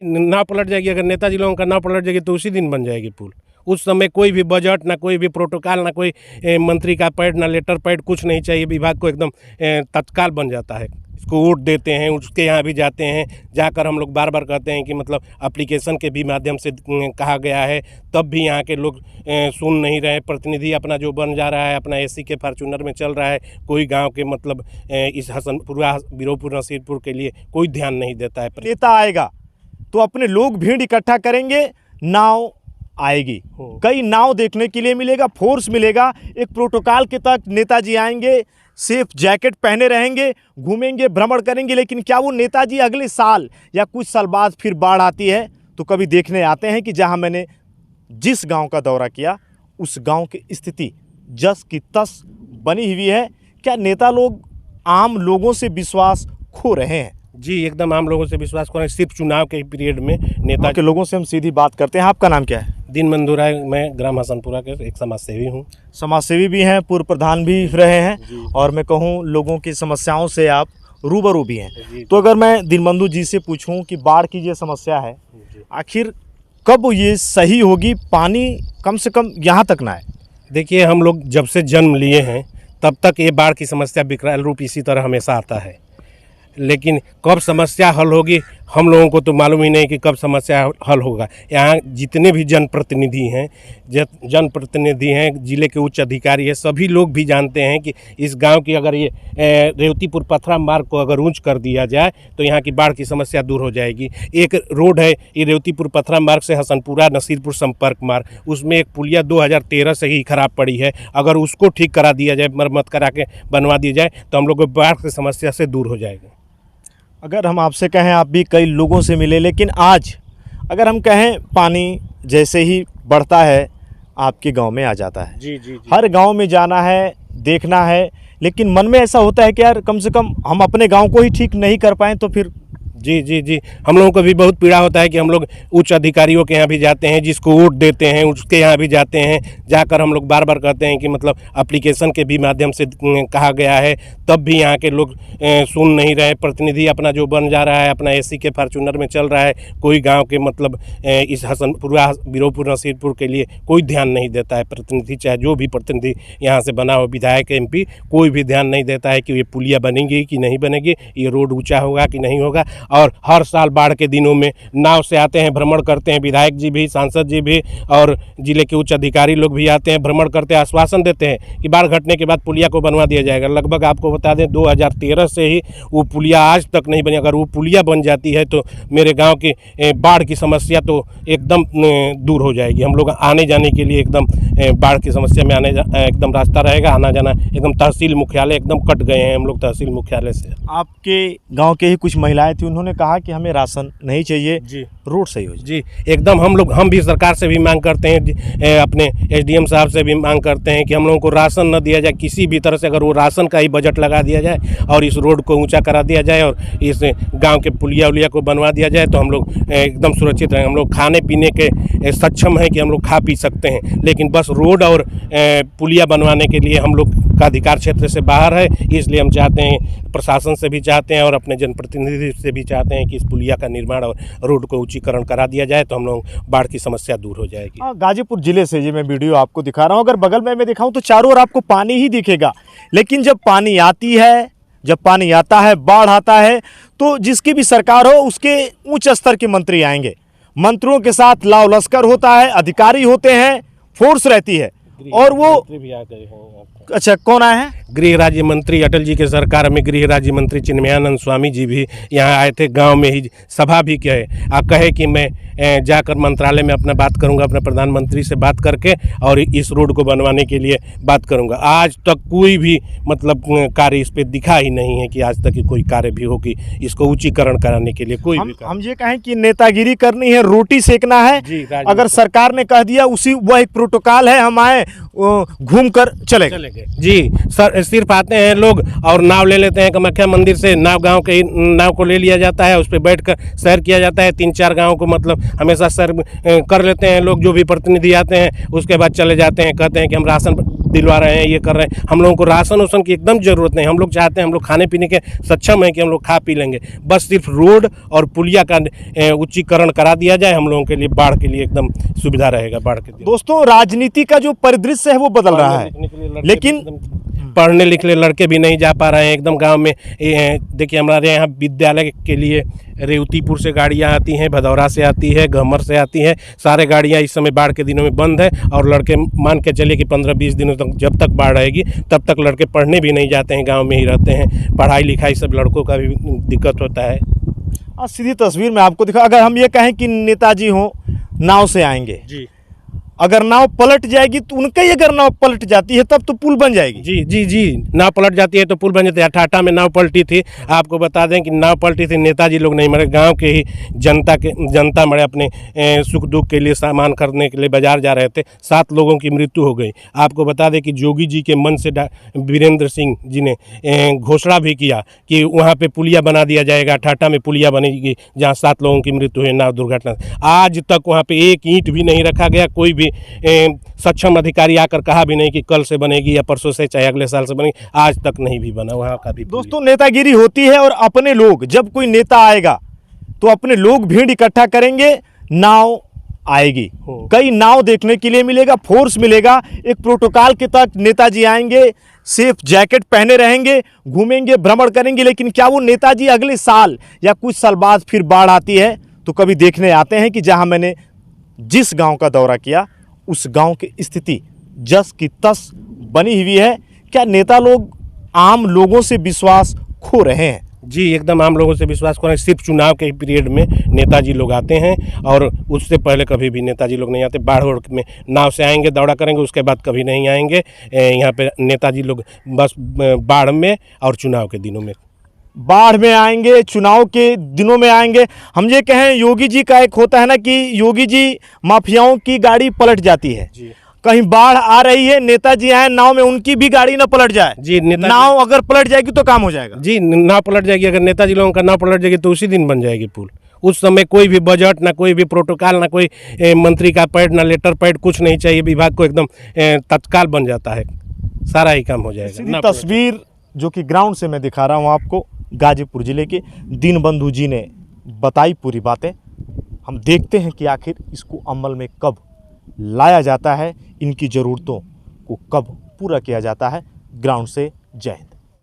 नाव पलट जाएगी। अगर नेताजी लोगों का नाव पलट जाएगी तो उसी दिन बन जाएगी पुल। उस समय कोई भी बजट ना कोई भी प्रोटोकॉल ना कोई मंत्री का पैड ना लेटर पैड कुछ नहीं चाहिए। विभाग को एकदम तत्काल बन जाता है। इसको वोट देते हैं, उसके यहाँ भी जाते हैं, जाकर हम लोग बार बार कहते हैं कि मतलब एप्लीकेशन के भी माध्यम से कहा गया है, तब भी यहाँ के लोग सुन नहीं रहे। प्रतिनिधि अपना जो बन जा रहा है, अपना एसी के फॉर्चूनर में चल रहा है। कोई गांव के मतलब इस हसनपुरा बिरोपुर नसीरपुर के लिए कोई ध्यान नहीं देता है। नेता आएगा तो अपने लोग भीड़ इकट्ठा करेंगे, नाव आएगी, कई नाव देखने के लिए मिलेगा, फोर्स मिलेगा। एक प्रोटोकॉल के तहत नेताजी आएंगे, सेफ जैकेट पहने रहेंगे, घूमेंगे, भ्रमण करेंगे। लेकिन क्या वो नेताजी अगले साल या कुछ साल बाद फिर बाढ़ आती है तो कभी देखने आते हैं कि जहां मैंने जिस गांव का दौरा किया उस गांव की स्थिति जस की तस बनी हुई है? क्या नेता लोग आम लोगों से विश्वास खो रहे हैं? जी, एकदम आम लोगों से विश्वास करें। सिर्फ चुनाव के पीरियड में नेता के लोगों से हम सीधी बात करते हैं। आपका नाम क्या है? दीनबंधु राय, मैं ग्राम हसनपुरा के एक समाजसेवी हूँ। समाजसेवी भी हैं, पूर्व प्रधान भी रहे हैं, और मैं कहूँ लोगों की समस्याओं से आप रूबरू भी हैं। तो अगर मैं दीनबंधु जी से पूछूं कि बाढ़ की ये समस्या है, आखिर कब ये सही होगी? पानी कम से कम यहाँ तक ना आए। देखिए, हम लोग जब से जन्म लिए हैं तब तक ये बाढ़ की समस्या विकराल रूप इसी तरह हमेशा आता है। लेकिन कब समस्या हल होगी हम लोगों को तो मालूम ही नहीं कि कब समस्या हल होगा। यहाँ जितने भी जनप्रतिनिधि हैं, ज़िले के उच्च अधिकारी हैं, सभी लोग भी जानते हैं कि इस गांव की अगर ये रेवतीपुर पथरा मार्ग को अगर ऊंच कर दिया जाए तो यहाँ की बाढ़ की समस्या दूर हो जाएगी। एक रोड है ये रेवतीपुर पथरा मार्ग से हसनपुरा नसीरपुर संपर्क मार्ग, उसमें एक पुलिया 2013 से ही खराब पड़ी है। अगर उसको ठीक करा दिया जाए, मरम्मत करा के बनवा दी जाए तो हम लोग को बाढ़ की समस्या से दूर हो जाएगा। अगर हम आपसे कहें, आप भी कई लोगों से मिले, लेकिन आज अगर हम कहें पानी जैसे ही बढ़ता है आपके गांव में आ जाता है। जी। हर गांव में जाना है, देखना है, लेकिन मन में ऐसा होता है कि यार कम से कम हम अपने गांव को ही ठीक नहीं कर पाएँ तो फिर। जी, हम लोगों को भी बहुत पीड़ा होता है कि हम लोग उच्च अधिकारियों के यहाँ भी जाते हैं, जिसको वोट देते हैं उसके यहाँ भी जाते हैं, जाकर हम लोग बार बार कहते हैं कि मतलब एप्लीकेशन के भी माध्यम से कहा गया है, तब भी यहाँ के लोग सुन नहीं रहे। प्रतिनिधि अपना जो बन जा रहा है, अपना एसी के फॉर्चूनर में चल रहा है। कोई गाँव के मतलब इस हसनपुरा बिरोपुर नसीरपुर के लिए कोई ध्यान नहीं देता है। प्रतिनिधि चाहे जो भी प्रतिनिधि यहाँ से बना हो, विधायक MP, कोई भी ध्यान नहीं देता है कि ये पुलिया बनेगी कि नहीं बनेगी, ये रोड ऊँचा होगा कि नहीं होगा। और हर साल बाढ़ के दिनों में नाव से आते हैं, भ्रमण करते हैं, विधायक जी भी, सांसद जी भी और जिले के उच्च अधिकारी लोग भी आते हैं, भ्रमण करते हैं, आश्वासन देते हैं कि बाढ़ घटने के बाद पुलिया को बनवा दिया जाएगा। लगभग आपको बता दें 2013 से ही वो पुलिया आज तक नहीं बनी। अगर वो पुलिया बन जाती है तो मेरे गाँव की बाढ़ की समस्या तो एकदम दूर हो जाएगी। हम लोग आने जाने के लिए एकदम बाढ़ की समस्या में एकदम रास्ता रहेगा, आना जाना एकदम। तहसील मुख्यालय एकदम कट गए हैं हम लोग तहसील मुख्यालय से। आपके गांव के ही कुछ महिलाएं थी, उन्होंने कहा कि हमें राशन नहीं चाहिए, जी रोड सही हो जाए। जी, एकदम हम भी सरकार से भी मांग करते हैं, अपने SDM साहब से भी मांग करते हैं कि हम लोगों को राशन न दिया जाए किसी भी तरह से। अगर वो राशन का ही बजट लगा दिया जाए और इस रोड को ऊंचा करा दिया जाए और इस गांव के पुलिया उलिया को बनवा दिया जाए तो हम लोग एकदम सुरक्षित रहेंगे। हम लोग खाने पीने के सक्षम हैं कि हम लोग खा पी सकते हैं, लेकिन बस रोड और पुलिया बनवाने के लिए हम लोग का अधिकार क्षेत्र से बाहर है। इसलिए हम चाहते हैं, प्रशासन से भी चाहते हैं और अपने जनप्रतिनिधि से भी चाहते हैं कि इस पुलिया का निर्माण और रोड को ऊंचीकरण करा दिया जाए तो हम लोग बाढ़ की समस्या दूर हो जाएगी। गाजीपुर जिले से ये मैं वीडियो आपको दिखा रहा हूँ। अगर बगल में मैं दिखाऊं तो चारों ओर आपको पानी ही दिखेगा, लेकिन जब पानी आती है, जब पानी आता है, बाढ़ आता है, तो जिसकी भी सरकार हो उसके उच्च स्तर के मंत्री आएंगे। मंत्रियों के साथ लाव लश्कर होता है, अधिकारी होते हैं, फोर्स रहती है, और वो भी आ गए हैं। अच्छा, कौन आए हैं? गृह राज्य मंत्री, अटल जी के सरकार में गृह राज्य मंत्री चिन्मयानंद स्वामी जी भी यहाँ आए थे। गांव में ही सभा भी कहे कि मैं जाकर मंत्रालय में अपना बात करूंगा, अपने प्रधानमंत्री से बात करके और इस रोड को बनवाने के लिए बात करूंगा। आज तक कोई भी मतलब कार्य इस पे दिखा ही नहीं है कि आज तक कोई कार्य भी हो कि इसको ऊंचीकरण कराने के लिए कोई भी हम ये कहें कि नेतागिरी करनी है, रोटी सेकना है। अगर सरकार ने कह दिया उसी वह एक प्रोटोकॉल है, हम आए घूम कर चले गए। जी सर, सिर्फ आते हैं लोग और नाव ले लेते हैं। कामाख्या मंदिर से नाव, गांव के नाव को ले लिया जाता है, उस पर बैठकर सैर किया जाता है। 3-4 गांव को मतलब हमेशा सैर कर लेते हैं लोग, जो भी प्रतिनिधि आते हैं। उसके बाद चले जाते हैं, कहते हैं कि हम राशन दिलवा रहे हैं, ये कर रहे हैं। हम लोगों को राशन वासन की एकदम ज़रूरत नहीं। हम लोग चाहते हैं, हम लोग खाने पीने के सक्षम हैं कि हम लोग खा पी लेंगे, बस सिर्फ रोड और पुलिया का उच्चीकरण करा दिया जाए। हम लोगों के लिए बाढ़ के लिए एकदम सुविधा रहेगा बाढ़ के दिन। दोस्तों, राजनीति का जो परिदृश्य है वो बदल रहा है, लेकिन पढ़ने लिखने लड़के भी नहीं जा पा रहे हैं एकदम गांव में। देखिए हमारे यहाँ विद्यालय के लिए रेवतीपुर से गाड़ियाँ आती हैं, भदौरा से आती है, गहमर से आती है। सारे गाड़ियाँ इस समय बाढ़ के दिनों में बंद है और लड़के मान के चलिए कि 15-20 दिनों तक, जब तक बाढ़ आएगी तब तक लड़के पढ़ने भी नहीं जाते हैं, गाँव में ही रहते हैं। पढ़ाई लिखाई सब लड़कों का भी दिक्कत होता है। सीधी तस्वीर में आपको दिखा, अगर हम ये कहें कि नेताजी हो नाव से आएंगे जी, अगर नाव पलट जाएगी तो उनका ही अगर नाव पलट जाती है तब तो पुल बन जाएगी। जी जी जी, नाव पलट जाती है तो पुल बन जाती है। ठाठा में नाव पलटी थी, आपको बता दें कि नाव पलटी थी, नेताजी लोग नहीं मरे, गांव के ही जनता मरे। अपने सुख दुख के लिए सामान खरीदने के लिए बाजार जा रहे थे, 7 लोगों की मृत्यु हो गई। आपको बता दें कि जोगी जी के मन से वीरेंद्र सिंह जी ने घोषणा भी किया कि वहाँ पे पुलिया बना दिया जाएगा, ठाठा में पुलिया बनेगी जहाँ 7 लोगों की मृत्यु हुई नाव दुर्घटना। आज तक वहाँ पे एक ईंट भी नहीं रखा गया। कोई भी सक्षम अधिकारी आकर कहा भी नहीं कि कल से बनेगी या परसों से, चाहे अगले साल से बनेगी, आज तक नहीं भी बना वहाँ का भी। दोस्तों, नेतागिरी होती है और अपने लोग, जब कोई नेता आएगा तो अपने लोग भीड़ इकट्ठा करेंगे, नाव आएगी। कई नाव देखने के लिए मिलेगा, फोर्स मिलेगा। एक प्रोटोकॉल के तहत नेताजी आएंगे, सेफ जैकेट पहने रहेंगे, घूमेंगे, भ्रमण करेंगे। लेकिन क्या वो नेताजी अगले साल या कुछ साल बाद फिर बाढ़ आती है तो कभी देखने आते हैं कि जहां मैंने जिस गांव का दौरा किया उस गांव की स्थिति जस की तस बनी हुई है? क्या नेता लोग आम लोगों से विश्वास खो रहे हैं? जी, एकदम आम लोगों से विश्वास करें। सिर्फ चुनाव के पीरियड में नेताजी लोग आते हैं और उससे पहले कभी भी नेताजी लोग नहीं आते। बाढ़ में नाव से आएंगे, दौड़ा करेंगे, उसके बाद कभी नहीं आएंगे। यहाँ पे नेताजी लोग बस बाढ़ में और चुनाव के दिनों में, बाढ़ में आएंगे, चुनाव के दिनों में आएंगे। हम ये कहें, योगी जी का एक होता है ना कि योगी जी माफियाओं की गाड़ी पलट जाती है। कहीं बाढ़ आ रही है, नेताजी आए नाव में, उनकी भी गाड़ी ना पलट जाए। जी, नाव अगर पलट जाएगी तो काम हो जाएगा। जी, नाव पलट जाएगी। अगर नेताजी लोगों का नाव पलट जाएगी तो उसी दिन बन जाएगी पुल। उस समय कोई भी बजट, ना कोई भी प्रोटोकॉल, ना कोई मंत्री का पैड, ना लेटर पैड, कुछ नहीं चाहिए। विभाग को एकदम तत्काल बन जाता है, सारा ही काम हो जाएगा। तस्वीर जो कि ग्राउंड से मैं दिखा रहा हूँ आपको, गाजीपुर जिले के दीनबंधु जी ने बताई पूरी बातें। हम देखते हैं कि आखिर इसको अमल में कब लाया जाता है, इनकी ज़रूरतों को कब पूरा किया जाता है। ग्राउंड से जय हिंद।